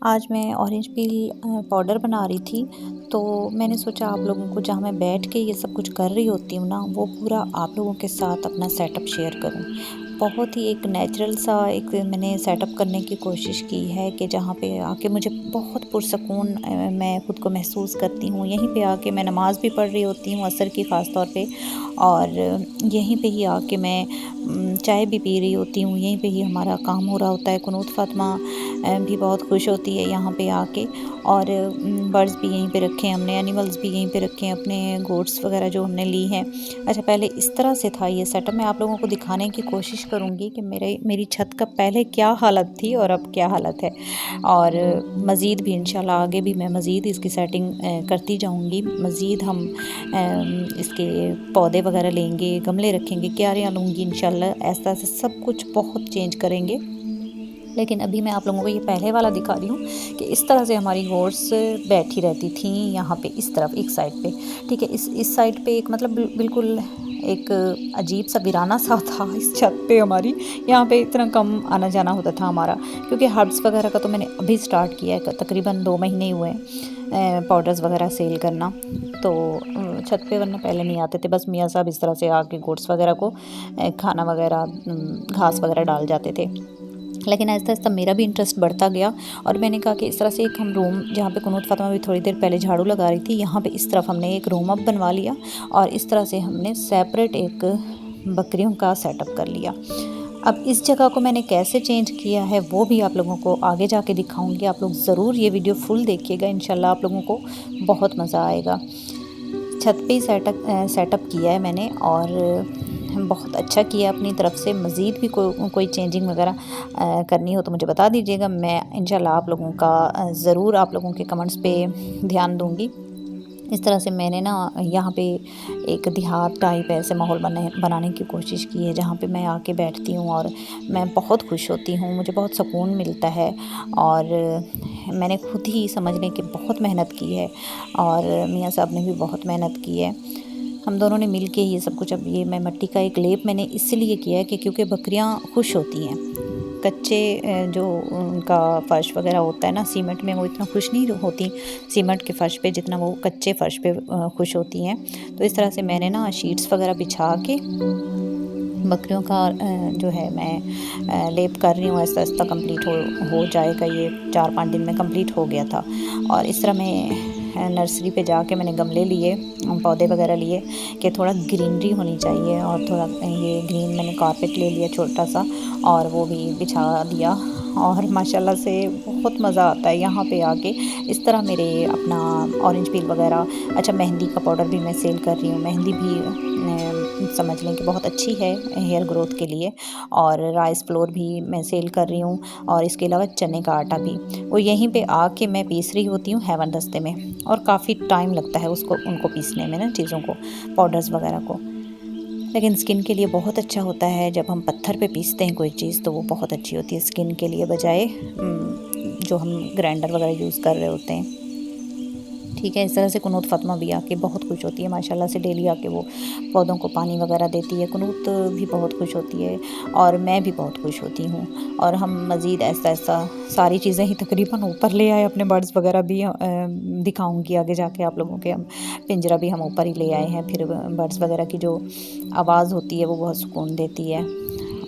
آج میں orange پیل powder بنا رہی تھی، تو میں نے سوچا آپ لوگوں کو جہاں میں بیٹھ کے یہ سب کچھ کر رہی ہوتی ہوں نا، وہ پورا آپ لوگوں کے ساتھ اپنا سیٹ اپ شیئر کروں۔ بہت ہی ایک نیچرل سا ایک میں نے سیٹ اپ کرنے کی کوشش کی ہے کہ جہاں پہ آ کے مجھے بہت پرسکون میں خود کو محسوس کرتی ہوں۔ یہیں پہ آ کے میں نماز بھی پڑھ رہی ہوتی ہوں عصر کی خاص طور پہ، اور یہیں پہ ہی آ کے میں چائے بھی پی رہی ہوتی ہوں، یہیں پہ ہی ہمارا کام ہو رہا ہوتا ہے۔ قنوت فاطمہ بھی بہت خوش ہوتی ہے یہاں پہ آ کے، اور برڈز بھی یہیں پہ رکھے ہیں ہم نے، اینیملز بھی یہیں پہ رکھے ہیں، اپنے گوٹس وغیرہ جو ہم نے لی ہیں۔ اچھا، پہلے اس طرح سے تھا یہ سیٹ اپ۔ میں آپ لوگوں کو دکھانے کی کوشش کروں گی کہ میری چھت کا پہلے کیا حالت تھی اور اب کیا حالت ہے، اور مزید بھی انشاءاللہ آگے بھی میں مزید اس کی سیٹنگ کرتی جاؤں گی۔ مزید ہم اس کے پودے وغیرہ لیں گے، گملے رکھیں گے، کیاریاں لوں گی انشاءاللہ، ایسا ایسا سب کچھ بہت چینج کریں گے۔ لیکن ابھی میں آپ لوگوں کو یہ پہلے والا دکھا رہی ہوں کہ اس طرح سے ہماری گوٹس بیٹھی رہتی تھیں یہاں پہ، اس طرف ایک سائڈ پہ، ٹھیک ہے۔ اس سائڈ پہ ایک مطلب بالکل ایک عجیب سا ویرانہ سا تھا اس چھت پہ ہماری، یہاں پہ اتنا کم آنا جانا ہوتا تھا ہمارا، کیونکہ ہربس وغیرہ کا تو میں نے ابھی سٹارٹ کیا ہے، تقریباً 2 مہینے ہوئے ہیں پاؤڈرز وغیرہ سیل کرنا، تو چھت پہ ورنہ پہلے نہیں آتے تھے، بس میاں صاحب اس طرح سے آ کے گوٹس وغیرہ کو کھانا وغیرہ گھاس وغیرہ ڈال جاتے تھے۔ لیکن آہستہ آہستہ میرا بھی انٹرسٹ بڑھتا گیا، اور میں نے کہا کہ اس طرح سے ایک ہم روم، جہاں پہ قنوت فاطمہ بھی تھوڑی دیر پہلے جھاڑو لگا رہی تھی، یہاں پہ اس طرف ہم نے ایک روم اب بنوا لیا، اور اس طرح سے ہم نے سیپریٹ ایک بکریوں کا سیٹ اپ کر لیا۔ اب اس جگہ کو میں نے کیسے چینج کیا ہے وہ بھی آپ لوگوں کو آگے جا کے دکھاؤں گی۔ آپ لوگ ضرور یہ ویڈیو فل دیکھیے گا، انشاءاللہ آپ لوگوں کو بہت مزہ آئے گا۔ چھت پہ ہی سیٹ اپ کیا ہے میں نے، اور بہت اچھا کیا اپنی طرف سے۔ مزید بھی کوئی چینجنگ وغیرہ کرنی ہو تو مجھے بتا دیجیے گا، میں انشاءاللہ آپ لوگوں کا ضرور آپ لوگوں کے کمنٹس پہ دھیان دوں گی۔ اس طرح سے میں نے نا یہاں پہ ایک دیہات ٹائپ ایسے ماحول بنانے کی کوشش کی ہے، جہاں پہ میں آ کے بیٹھتی ہوں اور میں بہت خوش ہوتی ہوں، مجھے بہت سکون ملتا ہے، اور میں نے خود ہی سمجھنے کی بہت محنت کی ہے، اور میاں صاحب نے بھی بہت محنت کی ہے، ہم دونوں نے مل کے یہ سب کچھ۔ اب یہ میں مٹی کا ایک لیپ میں نے اس لیے کیا ہے کہ کیونکہ بکریاں خوش ہوتی ہیں، کچے جو ان کا فرش وغیرہ ہوتا ہے نا سیمنٹ میں، وہ اتنا خوش نہیں ہوتی سیمنٹ کے فرش پہ جتنا وہ کچے فرش پہ خوش ہوتی ہیں۔ تو اس طرح سے میں نے نا شیٹس وغیرہ بچھا کے بکریوں کا جو ہے میں لیپ کر رہی ہوں، آہستہ آہستہ کمپلیٹ ہو جائے گا، یہ 4-5 دن میں کمپلیٹ ہو گیا تھا۔ اور اس طرح میں نرسری پہ جا کے میں نے گملے لیے، پودے وغیرہ لیے کہ تھوڑا گرینری ہونی چاہیے، اور تھوڑا یہ گرین میں نے کارپیٹ لے لیا چھوٹا سا، اور وہ بھی بچھا دیا، اور ماشاءاللہ سے بہت مزہ آتا ہے یہاں پہ آ کے۔ اس طرح میرے اپنا اورنج پیل وغیرہ، اچھا مہندی کا پاؤڈر بھی میں سیل کر رہی ہوں، مہندی بھی سمجھ لیں کہ بہت اچھی ہے ہیئر گروتھ کے لیے، اور رائس فلور بھی میں سیل کر رہی ہوں، اور اس کے علاوہ چنے کا آٹا بھی، وہ یہیں پہ آ کے میں پیس رہی ہوتی ہوں ہیون دستے میں، اور کافی ٹائم لگتا ہے ان کو پیسنے میں نا، چیزوں کو، پاؤڈرز وغیرہ کو، لیکن اسکن کے لیے بہت اچھا ہوتا ہے۔ جب ہم پتھر پہ پیستے ہیں کوئی چیز تو وہ بہت اچھی ہوتی ہے اسکن کے لیے، بجائے جو ہم گرائنڈر وغیرہ یوز کر رہے ہوتے ہیں، ٹھیک ہے۔ اس طرح سے قنوت فاطمہ بھی آ کے بہت خوش ہوتی ہے ماشاءاللہ سے، ڈیلی آ کے وہ پودوں کو پانی وغیرہ دیتی ہے، قنوت بھی بہت خوش ہوتی ہے، اور میں بھی بہت خوش ہوتی ہوں، اور ہم مزید ایسا ایسا ساری چیزیں ہی تقریباً اوپر لے آئے، اپنے برڈز وغیرہ بھی دکھاؤں گی آگے جا کے آپ لوگوں کے۔ پنجرہ بھی ہم اوپر ہی لے آئے ہیں، پھر برڈز وغیرہ کی جو آواز ہوتی ہے وہ بہت سکون دیتی ہے۔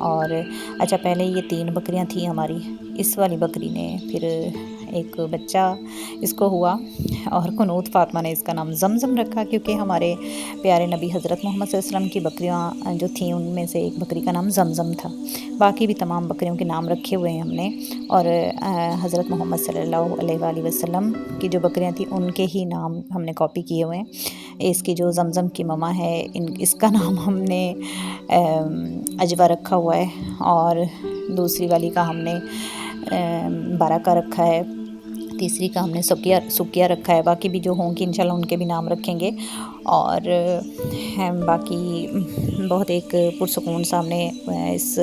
اور اچھا، پہلے یہ 3 بکریاں تھیں ہماری، اس والی بکری نے پھر ایک بچہ اس کو ہوا، اور قنوت فاطمہ نے اس کا نام زمزم رکھا، کیونکہ ہمارے پیارے نبی حضرت محمد صلی اللہ علیہ وسلم کی بکریاں جو تھیں ان میں سے ایک بکری کا نام زمزم تھا۔ باقی بھی تمام بکریوں کے نام رکھے ہوئے ہیں ہم نے، اور حضرت محمد صلی اللہ علیہ وآلہ وسلم کی جو بکریاں تھیں ان کے ہی نام ہم نے کاپی کیے ہوئے ہیں۔ اس کی جو زمزم کی مما ہے، اس کا نام ہم نے عجوہ رکھا ہوا ہے، اور دوسری والی کا ہم نے برکہ رکھا ہے، تیسری کا ہم نے سکیہ رکھا ہے، باقی بھی جو ہوں گی انشاءاللہ ان کے بھی نام رکھیں گے۔ اور باقی بہت ایک پرسکون سا ہم نے اس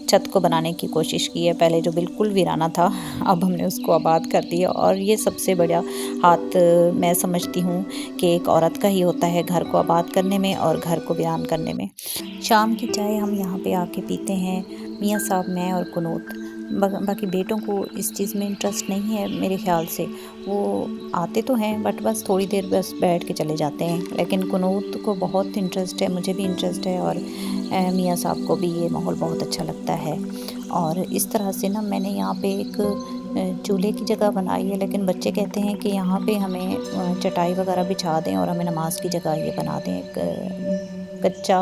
چھت کو بنانے کی کوشش کی ہے۔ پہلے جو بالکل ویرانہ تھا، اب ہم نے اس کو آباد کر دیا، اور یہ سب سے بڑا ہاتھ میں سمجھتی ہوں کہ ایک عورت کا ہی ہوتا ہے گھر کو آباد کرنے میں اور گھر کو ویران کرنے میں۔ شام کی چائے ہم یہاں پہ آ کے پیتے ہیں، میاں صاحب، میں اور قنوت۔ باقی بیٹوں کو اس چیز میں انٹرسٹ نہیں ہے میرے خیال سے، وہ آتے تو ہیں بٹ بس تھوڑی دیر بس بیٹھ کے چلے جاتے ہیں، لیکن قنوت کو بہت انٹرسٹ ہے، مجھے بھی انٹرسٹ ہے، اور میاں صاحب کو بھی یہ ماحول بہت اچھا لگتا ہے۔ اور اس طرح سے نا میں نے یہاں پہ ایک چولہے کی جگہ بنائی ہے، لیکن بچے کہتے ہیں کہ یہاں پہ ہمیں چٹائی وغیرہ بچھا دیں اور ہمیں نماز کی جگہ یہ بنا دیں، ایک کچا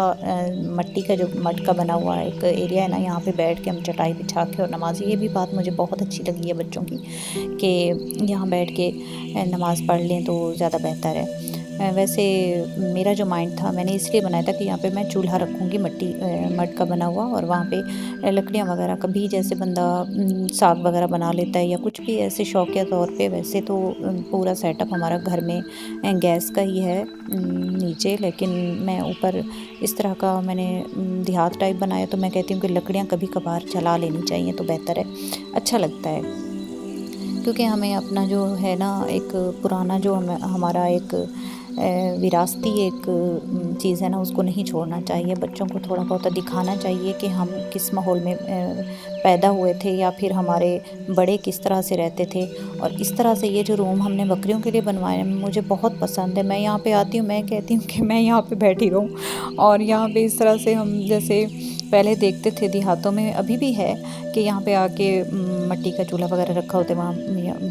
مٹی کا جو مٹ کا بنا ہوا ایک ایریا ہے نا، یہاں پہ بیٹھ کے ہم چٹائی بچھا کے اور نماز، یہ بھی بات مجھے بہت اچھی لگی ہے بچوں کی کہ یہاں بیٹھ کے نماز پڑھ لیں تو زیادہ بہتر ہے۔ ویسے میرا جو مائنڈ تھا، میں نے اس لیے بنایا تھا کہ یہاں پہ میں چولہا رکھوں گی مٹ کا بنا ہوا، اور وہاں پہ لکڑیاں وغیرہ کبھی جیسے بندہ ساگ وغیرہ بنا لیتا ہے یا کچھ بھی ایسے شوقیہ طور پہ، ویسے تو پورا سیٹ اپ ہمارا گھر میں گیس کا ہی ہے نیچے، لیکن میں اوپر اس طرح کا میں نے دیہات ٹائپ بنایا، تو میں کہتی ہوں کہ لکڑیاں کبھی کبھار جلا لینی چاہیے تو بہتر ہے، اچھا لگتا ہے، کیونکہ ہمیں اپنا جو ہے نا ایک پرانا جو ہمارا ایک وراثتی ایک چیز ہے نا، اس کو نہیں چھوڑنا چاہیے، بچوں کو تھوڑا بہت دکھانا چاہیے کہ ہم کس ماحول میں پیدا ہوئے تھے، یا پھر ہمارے بڑے کس طرح سے رہتے تھے۔ اور اس طرح سے یہ جو روم ہم نے بکریوں کے لیے بنوائے ہیں مجھے بہت پسند ہے، میں یہاں پہ آتی ہوں، میں کہتی ہوں کہ میں یہاں پہ بیٹھی رہوں، اور یہاں پہ اس طرح سے ہم جیسے پہلے دیکھتے تھے دیہاتوں میں، ابھی بھی ہے کہ یہاں پہ آ کے مٹی کا چولہا وغیرہ رکھا ہوتا ہے،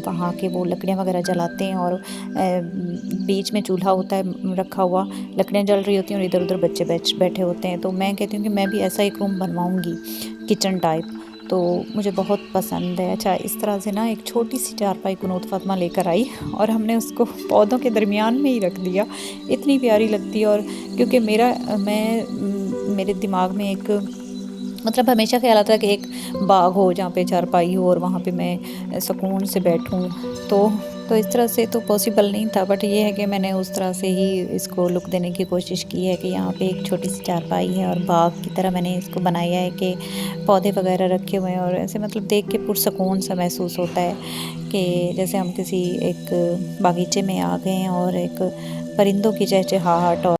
وہاں کے وہ لکڑیاں وغیرہ جلاتے ہیں، اور بیچ میں چولہا ہوتا ہے رکھا ہوا، لکڑیاں جل رہی ہوتی ہیں اور ادھر ادھر بچے بیٹھے ہوتے ہیں، تو میں کہتی ہوں کہ میں بھی ایسا ایک روم بنواؤں گی کچن ٹائپ، تو مجھے بہت پسند ہے۔ اچھا، اس طرح سے نا ایک چھوٹی سی چارپائی قنوت فاطمہ لے کر آئی اور ہم نے اس کو پودوں کے درمیان میں ہی رکھ دیا، اتنی پیاری لگتی ہے، اور کیونکہ میرے دماغ میں ایک مطلب ہمیشہ خیال آتا ہے کہ ایک باغ ہو جہاں پہ چارپائی ہو اور وہاں پہ میں سکون سے بیٹھوں، تو اس طرح سے تو پاسبل نہیں تھا، بٹ یہ ہے کہ میں نے اس طرح سے ہی اس کو لک دینے کی کوشش کی ہے کہ یہاں پہ ایک چھوٹی سی چارپائی ہے اور باغ کی طرح میں نے اس کو بنایا ہے کہ پودے وغیرہ رکھے ہوئے ہیں، اور ایسے مطلب دیکھ کے پرسکون سا محسوس ہوتا ہے کہ جیسے ہم کسی ایک باغیچے میں آ گئے ہیں، اور ایک پرندوں کی چہچہاہٹ اور